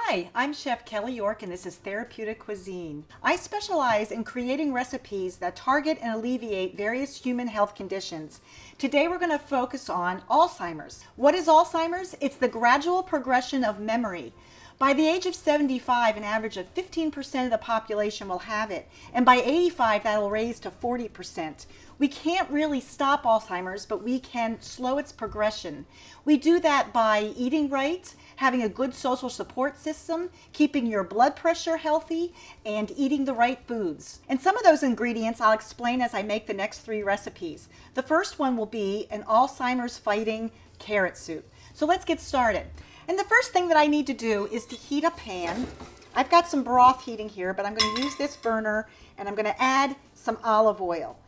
Hi, I'm Chef Kelly York and this is Therapeutic Cuisine. I specialize in creating recipes that target and alleviate various human health conditions. Today we're going to focus on Alzheimer's. What is Alzheimer's? It's the gradual progression of memory. By the age of 75, an average of 15% of the population will have it, and by 85 that'll raise to 40%. We can't really stop Alzheimer's, but we can slow its progression. We do that by eating right, having a good social support system, keeping your blood pressure healthy, and eating the right foods. And some of those ingredients I'll explain as I make the next 3 recipes. The first one will be an Alzheimer's fighting carrot soup. So let's get started. And the first thing that I need to do is to heat a pan. I've got some broth heating here, but I'm going to use this burner and I'm going to add some olive oil.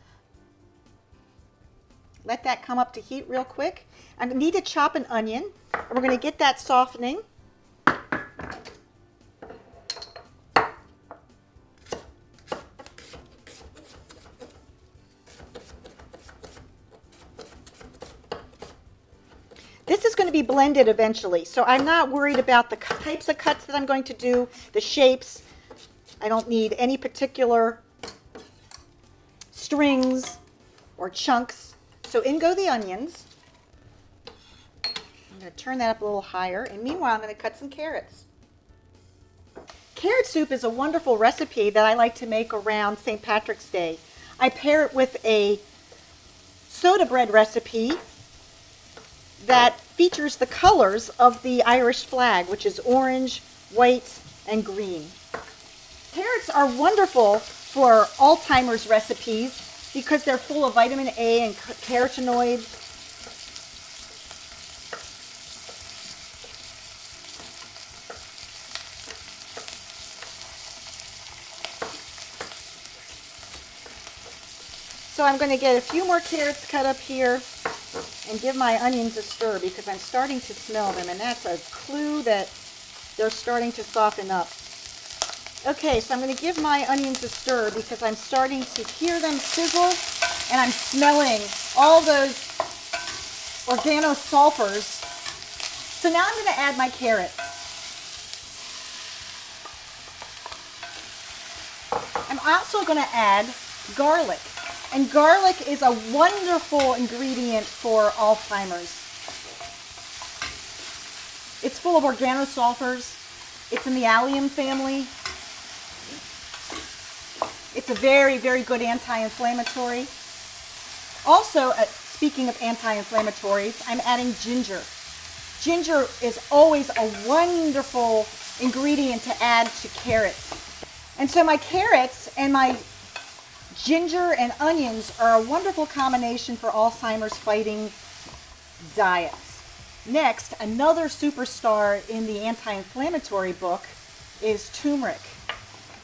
Let that come up to heat real quick. I need to chop an onion, and we're going to get that softening. This is going to be blended eventually, so I'm not worried about the types of cuts that I'm going to do, the shapes. I don't need any particular strings or chunks. So in go the onions. I'm going to turn that up a little higher, and meanwhile I'm going to cut some carrots. Carrot soup is a wonderful recipe that I like to make around St. Patrick's Day. I pair it with a soda bread recipe that features the colors of the Irish flag, which is orange, white, and green. Carrots are wonderful for Alzheimer's recipes because they're full of vitamin A and carotenoids. So I'm going to get a few more carrots cut up here and give my onions a stir because I'm starting to smell them, and that's a clue that they're starting to soften up. Okay, so I'm going to give my onions a stir because I'm starting to hear them sizzle, and I'm smelling all those organosulfurs. So now I'm going to add my carrots. I'm also going to add garlic. And garlic is a wonderful ingredient for Alzheimer's. It's full of organosulfurs. It's in the allium family. It's a very, very good anti-inflammatory. Also, speaking of anti-inflammatories, I'm adding ginger. Ginger is always a wonderful ingredient to add to carrots. And so my carrots and my ginger and onions are a wonderful combination for Alzheimer's fighting diets. Next, another superstar in the anti-inflammatory book is turmeric.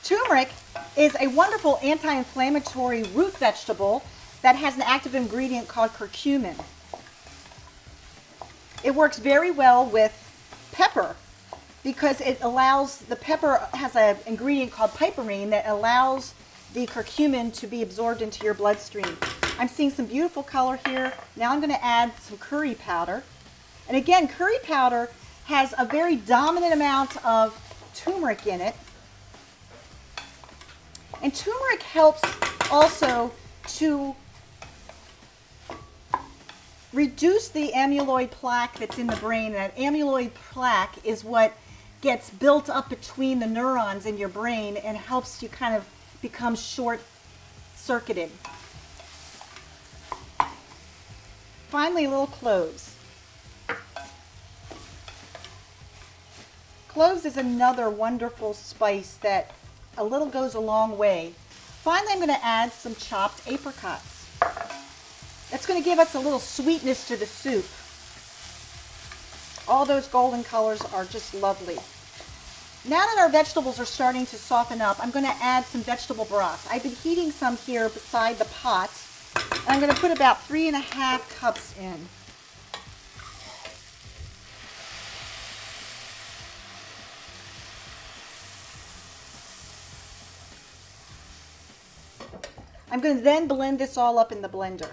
Turmeric is a wonderful anti-inflammatory root vegetable that has an active ingredient called curcumin. It works very well with pepper because the pepper has an ingredient called piperine that allows the curcumin to be absorbed into your bloodstream. I'm seeing some beautiful color here. Now I'm going to add some curry powder. And again, curry powder has a very dominant amount of turmeric in it. And turmeric helps also to reduce the amyloid plaque that's in the brain. That amyloid plaque is what gets built up between the neurons in your brain and helps you kind of become short-circuited. Finally, a little cloves. Cloves is another wonderful spice that a little goes a long way. Finally, I'm going to add some chopped apricots. That's going to give us a little sweetness to the soup. All those golden colors are just lovely. Now that our vegetables are starting to soften up, I'm going to add some vegetable broth. I've been heating some here beside the pot, I'm going to put about 3.5 cups in. I'm going to then blend this all up in the blender.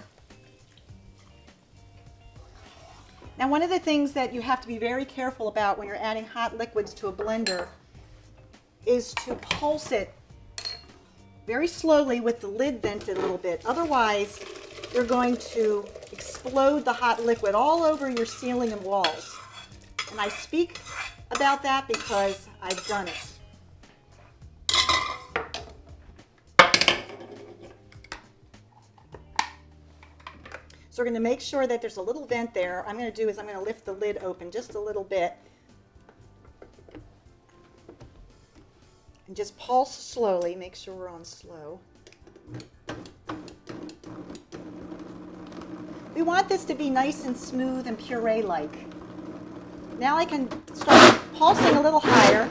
Now, one of the things that you have to be very careful about when you're adding hot liquids to a blender is to pulse it very slowly with the lid vented a little bit. Otherwise, you're going to explode the hot liquid all over your ceiling and walls. And I speak about that because I've done it. So we're going to make sure that there's a little vent there. What I'm going to do is I'm going to lift the lid open just a little bit. And just pulse slowly. Make sure we're on slow. We want this to be nice and smooth and puree-like. Now I can start pulsing a little higher.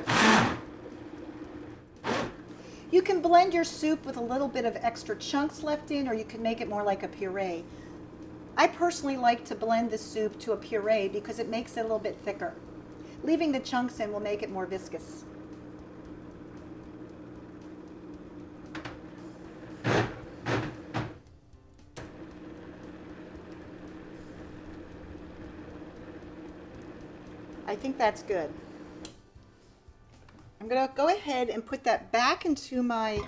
You can blend your soup with a little bit of extra chunks left in, or you can make it more like a puree. I personally like to blend the soup to a puree because it makes it a little bit thicker. Leaving the chunks in will make it more viscous. I think that's good. I'm going to go ahead and put that back into my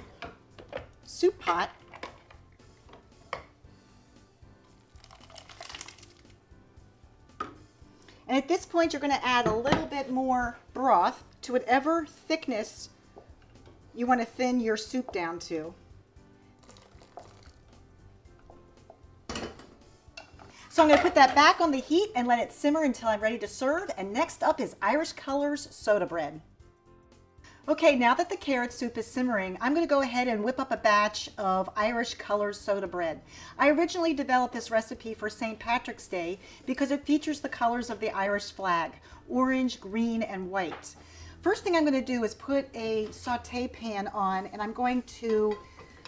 soup pot. And at this point, you're going to add a little bit more broth to whatever thickness you want to thin your soup down to. So I'm going to put that back on the heat and let it simmer until I'm ready to serve. And next up is Irish Colors soda bread. Okay, now that the carrot soup is simmering, I'm going to go ahead and whip up a batch of Irish Colors soda bread. I originally developed this recipe for St. Patrick's Day because it features the colors of the Irish flag, orange, green, and white. First thing I'm going to do is put a saute pan on, and I'm going to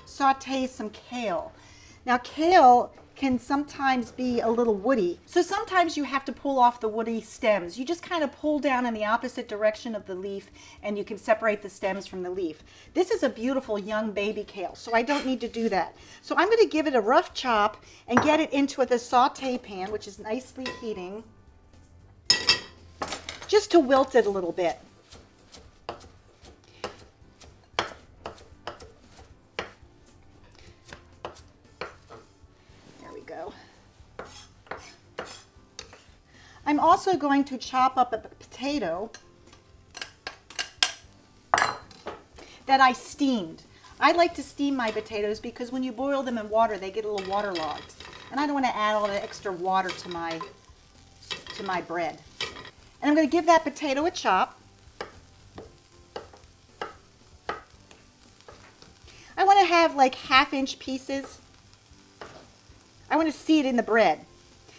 saute some kale. Now, kale can sometimes be a little woody, so sometimes you have to pull off the woody stems. You just kind of pull down in the opposite direction of the leaf and you can separate the stems from the leaf. This is a beautiful young baby kale, so I don't need to do that. So I'm going to give it a rough chop and get it into the saute pan, which is nicely heating, just to wilt it a little bit. I'm also going to chop up a potato that I steamed. I like to steam my potatoes because when you boil them in water, they get a little waterlogged. And I don't want to add all the extra water to my bread. And I'm going to give that potato a chop. I want to have like 1/2-inch pieces. I want to see it in the bread.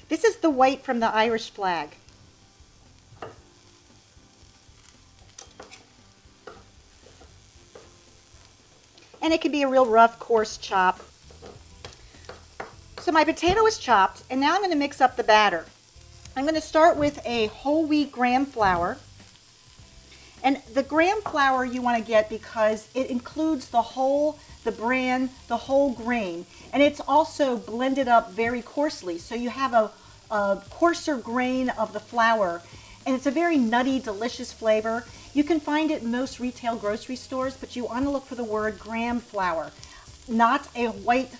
This is the white from the Irish flag. And it can be a real rough, coarse chop. So my potato is chopped, and now I'm going to mix up the batter. I'm going to start with a whole wheat graham flour. And the graham flour you want to get because it includes the whole grain, and it's also blended up very coarsely. So you have a coarser grain of the flour, and it's a very nutty, delicious flavor. You can find it in most retail grocery stores, but you want to look for the word graham flour, not a white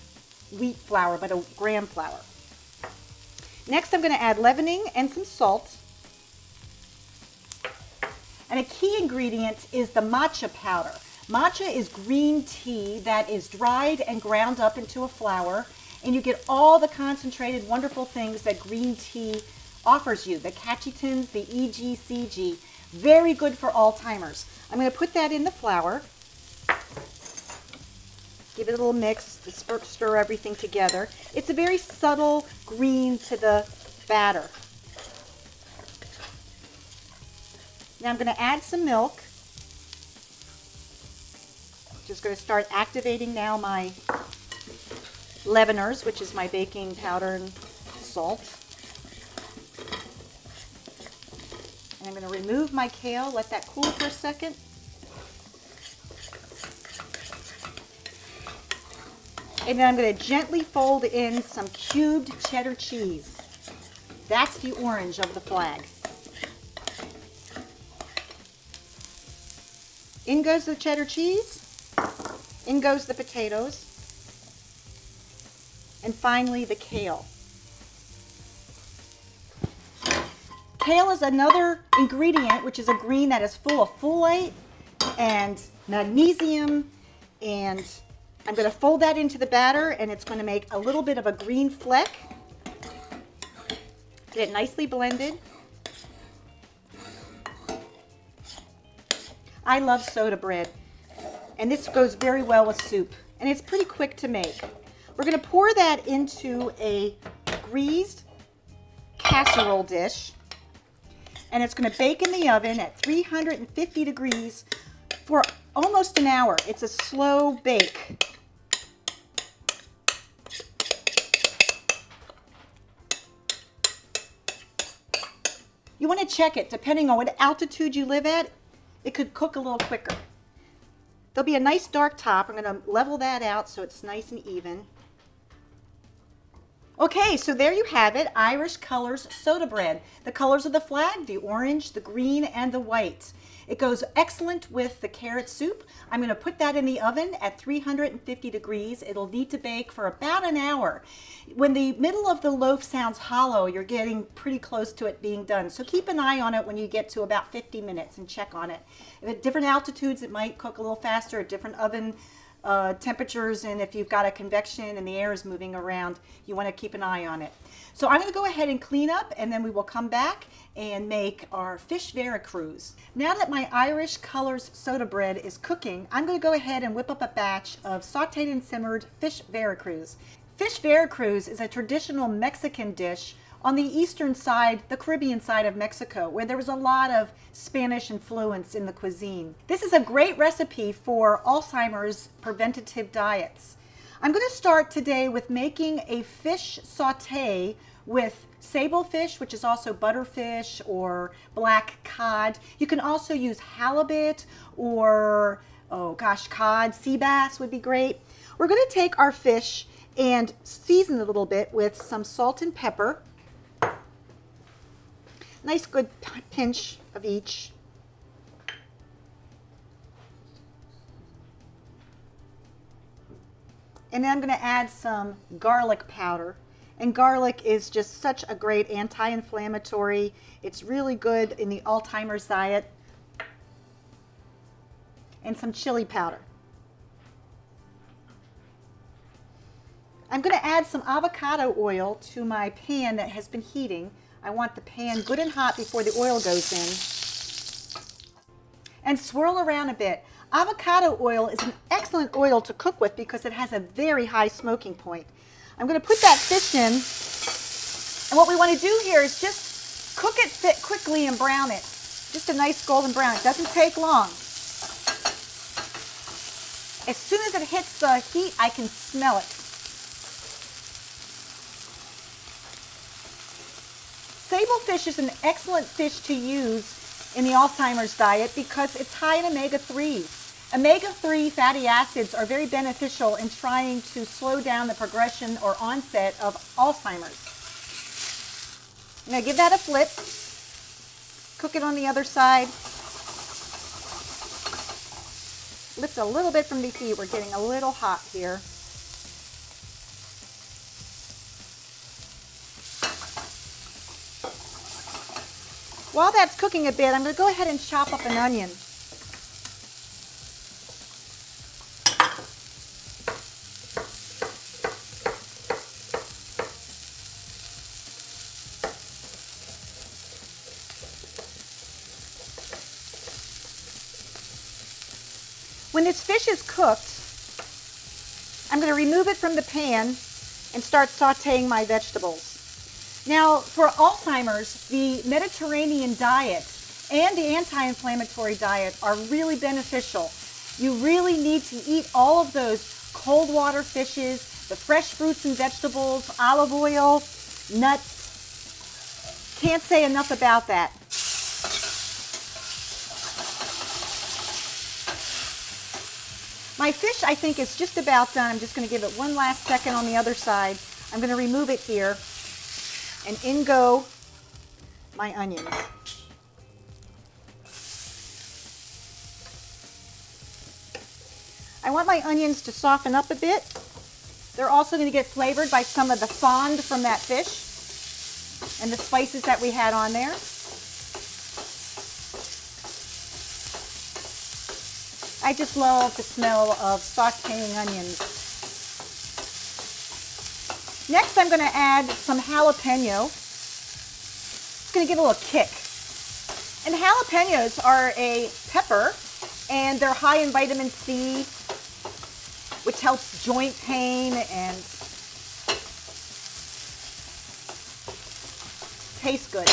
wheat flour, but a graham flour. Next, I'm going to add leavening and some salt. And a key ingredient is the matcha powder. Matcha is green tea that is dried and ground up into a flour, and you get all the concentrated wonderful things that green tea offers you, the catechins, the EGCG. Very good for Alzheimer's. I'm going to put that in the flour. Give it a little mix to stir everything together. It's a very subtle green to the batter. Now I'm going to add some milk. Just going to start activating now my leaveners, which is my baking powder and salt. And I'm going to remove my kale, let that cool for a second. And then I'm going to gently fold in some cubed cheddar cheese. That's the orange of the flag. In goes the cheddar cheese. In goes the potatoes. And finally, the kale. Kale is another ingredient, which is a green that is full of folate and magnesium, and I'm going to fold that into the batter, and it's going to make a little bit of a green fleck. Get it nicely blended. I love soda bread, and this goes very well with soup, and it's pretty quick to make. We're going to pour that into a greased casserole dish, and it's going to bake in the oven at 350 degrees for almost an hour. It's a slow bake. You want to check it. Depending on what altitude you live at, it could cook a little quicker. There'll be a nice dark top. I'm going to level that out so it's nice and even. Okay, so there you have it, Irish Colors soda bread. The colors of the flag, the orange, the green, and the white. It goes excellent with the carrot soup. I'm going to put that in the oven at 350 degrees. It'll need to bake for about an hour. When the middle of the loaf sounds hollow, you're getting pretty close to it being done. So keep an eye on it when you get to about 50 minutes and check on it. At different altitudes, it might cook a little faster at different oven temperatures, and if you've got a convection and the air is moving around, you want to keep an eye on it. So I'm going to go ahead and clean up, and then we will come back and make our Fish Velacruz. Now that my Irish Colors soda bread is cooking, I'm going to go ahead and whip up a batch of sauteed and simmered Fish Velacruz. Fish Velacruz is a traditional Mexican dish on the eastern side, the Caribbean side of Mexico, where there was a lot of Spanish influence in the cuisine. This is a great recipe for Alzheimer's preventative diets. I'm going to start today with making a fish saute with sable fish, which is also butterfish or black cod. You can also use halibut or, cod, sea bass would be great. We're going to take our fish and season a little bit with some salt and pepper. Nice good pinch of each. And then I'm going to add some garlic powder. And garlic is just such a great anti-inflammatory. It's really good in the Alzheimer's diet. And some chili powder. I'm going to add some avocado oil to my pan that has been heating. I want the pan good and hot before the oil goes in. And swirl around a bit. Avocado oil is an excellent oil to cook with because it has a very high smoking point. I'm going to put that fish in. And what we want to do here is just cook it quickly and brown it. Just a nice golden brown. It doesn't take long. As soon as it hits the heat, I can smell it. Sable fish is an excellent fish to use in the Alzheimer's diet because it's high in omega-3s. Omega-3 fatty acids are very beneficial in trying to slow down the progression or onset of Alzheimer's. I'm going to give that a flip. Cook it on the other side. Lift a little bit from the heat. We're getting a little hot here. While that's cooking a bit, I'm going to go ahead and chop up an onion. When this fish is cooked, I'm going to remove it from the pan and start sauteing my vegetables. Now, for Alzheimer's, the Mediterranean diet and the anti-inflammatory diet are really beneficial. You really need to eat all of those cold water fishes the fresh fruits and vegetables, olive oil, nuts. Can't say enough about that. My fish, I think, is just about done. I'm just going to give it one last second on the other side. I'm going to remove it here, and in go my onions. I want my onions to soften up a bit. They're also going to get flavored by some of the fond from that fish and the spices that we had on there. I just love the smell of sauteing onions. Next, I'm going to add some jalapeno. It's going to give a little kick. And jalapenos are a pepper, and they're high in vitamin C, which helps joint pain and tastes good.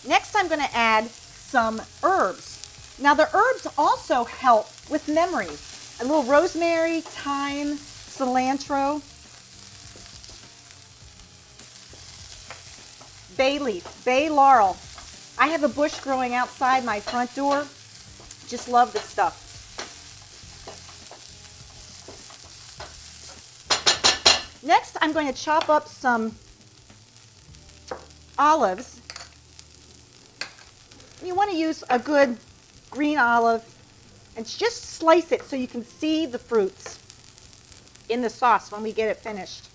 Next, I'm going to add some herbs. Now, the herbs also help with memory. A little rosemary, thyme, cilantro, bay leaf, bay laurel. I have a bush growing outside my front door. Just love this stuff. Next, I'm going to chop up some olives. You want to use a good green olive and just slice it so you can see the fruits in the sauce when we get it finished.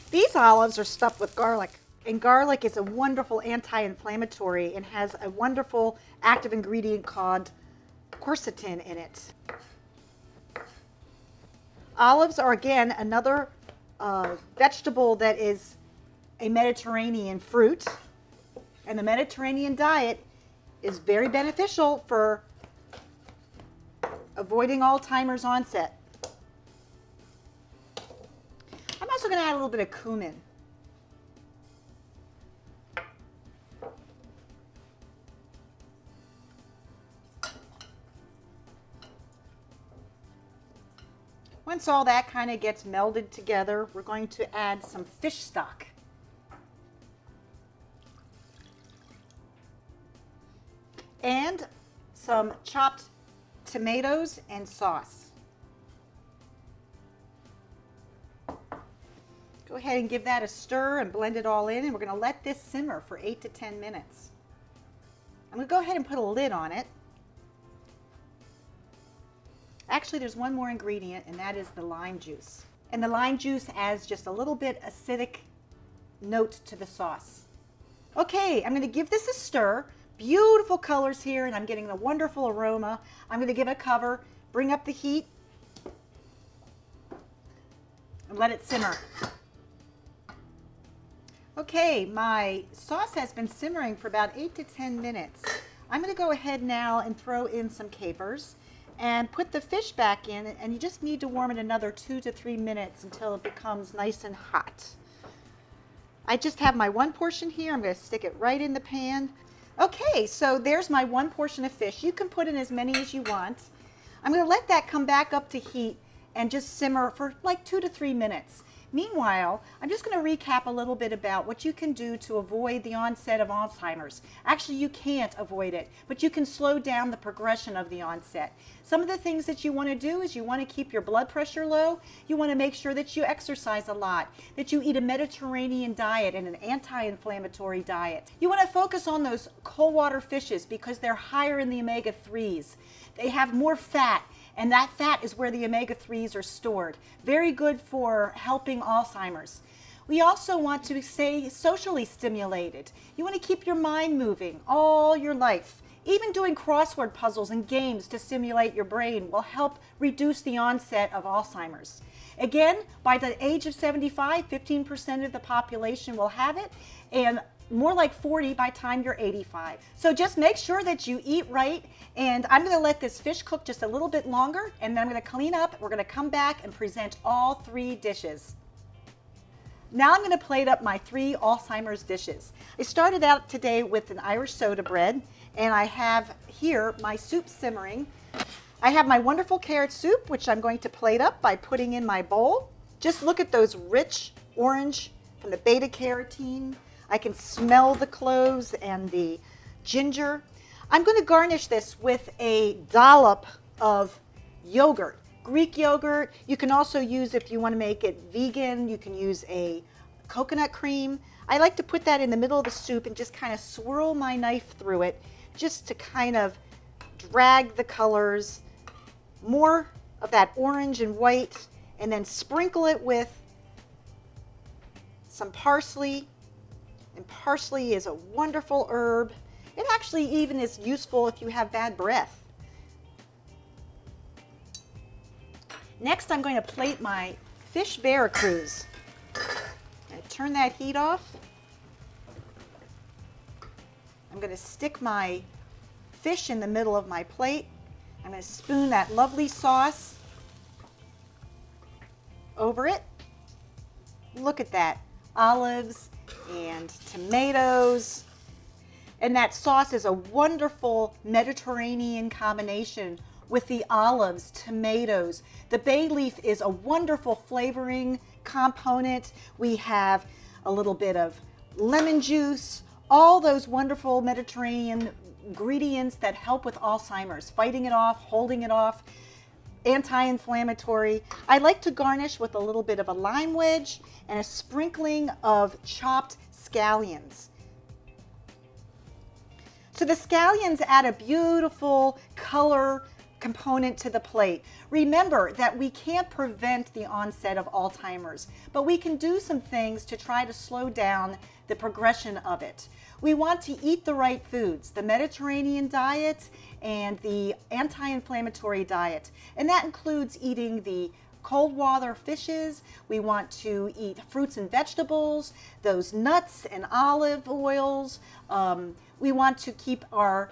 These olives are stuffed with garlic, and garlic is a wonderful anti-inflammatory and has a wonderful active ingredient called quercetin in it. Olives are, again, another vegetable that is a Mediterranean fruit, and the Mediterranean diet is very beneficial for avoiding Alzheimer's onset. I'm also going to add a little bit of cumin. Once all that kind of gets melded together, we're going to add some fish stock. And some chopped tomatoes and sauce. Go ahead and give that a stir and blend it all in, and we're going to let this simmer for 8 to 10 minutes. I'm going to go ahead and put a lid on it. Actually, there's one more ingredient, and that is the lime juice. And the lime juice adds just a little bit acidic note to the sauce. Okay, I'm going to give this a stir. Beautiful colors here, and I'm getting a wonderful aroma. I'm going to give it a cover, bring up the heat, and let it simmer. Okay, my sauce has been simmering for about 8 to 10 minutes. I'm going to go ahead now and throw in some capers and put the fish back in, and you just need to warm it another 2 to 3 minutes until it becomes nice and hot. I just have my one portion here. I'm going to stick it right in the pan. Okay, so there's my one portion of fish. You can put in as many as you want. I'm going to let that come back up to heat and just simmer for like 2 to 3 minutes. Meanwhile, I'm just going to recap a little bit about what you can do to avoid the onset of Alzheimer's. Actually, you can't avoid it, but you can slow down the progression of the onset. Some of the things that you want to do is you want to keep your blood pressure low. You want to make sure that you exercise a lot, that you eat a Mediterranean diet and an anti-inflammatory diet. You want to focus on those cold water fishes because they're higher in the omega-3s. They have more fat, and that fat is where the omega-3s are stored. Very good for helping Alzheimer's. We also want to stay socially stimulated. You want to keep your mind moving all your life. Even doing crossword puzzles and games to stimulate your brain will help reduce the onset of Alzheimer's. Again, by the age of 75, 15% of the population will have it, and more like 40 by the time you're 85. So just make sure that you eat right, and I'm going to let this fish cook just a little bit longer, and then I'm going to clean up. We're going to come back and present all 3 dishes. Now I'm going to plate up my 3 Alzheimer's dishes. I started out today with an Irish soda bread, and I have here my soup simmering. I have my wonderful carrot soup, which I'm going to plate up by putting in my bowl. Just look at those rich orange from the beta carotene. I can smell the cloves and the ginger. I'm going to garnish this with a dollop of yogurt, Greek yogurt. You can also use, if you want to make it vegan, you can use a coconut cream. I like to put that in the middle of the soup and just kind of swirl my knife through it just to kind of drag the colors, more of that orange and white, and then sprinkle it with some parsley. And parsley is a wonderful herb. It actually even is useful if you have bad breath. Next, I'm going to plate my Fish Velacruz. Turn that heat off. I'm going to stick my fish in the middle of my plate. I'm going to spoon that lovely sauce over it. Look at that. Olives and tomatoes. And that sauce is a wonderful Mediterranean combination with the olives, tomatoes. The bay leaf is a wonderful flavoring component. We have a little bit of lemon juice, all those wonderful Mediterranean ingredients that help with Alzheimer's, fighting it off, holding it off, anti-inflammatory. I like to garnish with a little bit of a lime wedge and a sprinkling of chopped scallions. So the scallions add a beautiful color component to the plate. Remember that we can't prevent the onset of Alzheimer's, but we can do some things to try to slow down the progression of it. We want to eat the right foods, the Mediterranean diet and the anti-inflammatory diet. And that includes eating the cold water fishes. We want to eat fruits and vegetables, those nuts and olive oils. We want to keep our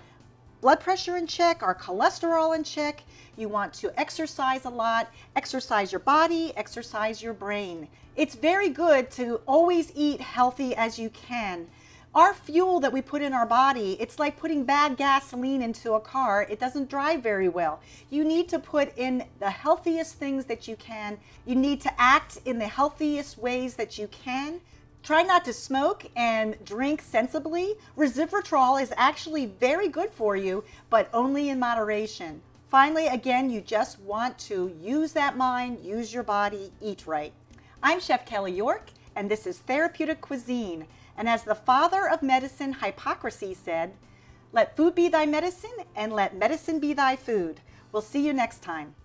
blood pressure in check, our cholesterol in check. You want to exercise a lot, exercise your body, exercise your brain. It's very good to always eat healthy as you can. Our fuel that we put in our body, it's like putting bad gasoline into a car. It doesn't drive very well. You need to put in the healthiest things that you can. You need to act in the healthiest ways that you can. Try not to smoke and drink sensibly. Resveratrol is actually very good for you, but only in moderation. Finally, again, you just want to use that mind, use your body, eat right. I'm Chef Kelly York, and this is Therapeutic Cuisine. And as the father of medicine, Hippocrates, said, let food be thy medicine, and let medicine be thy food. We'll see you next time.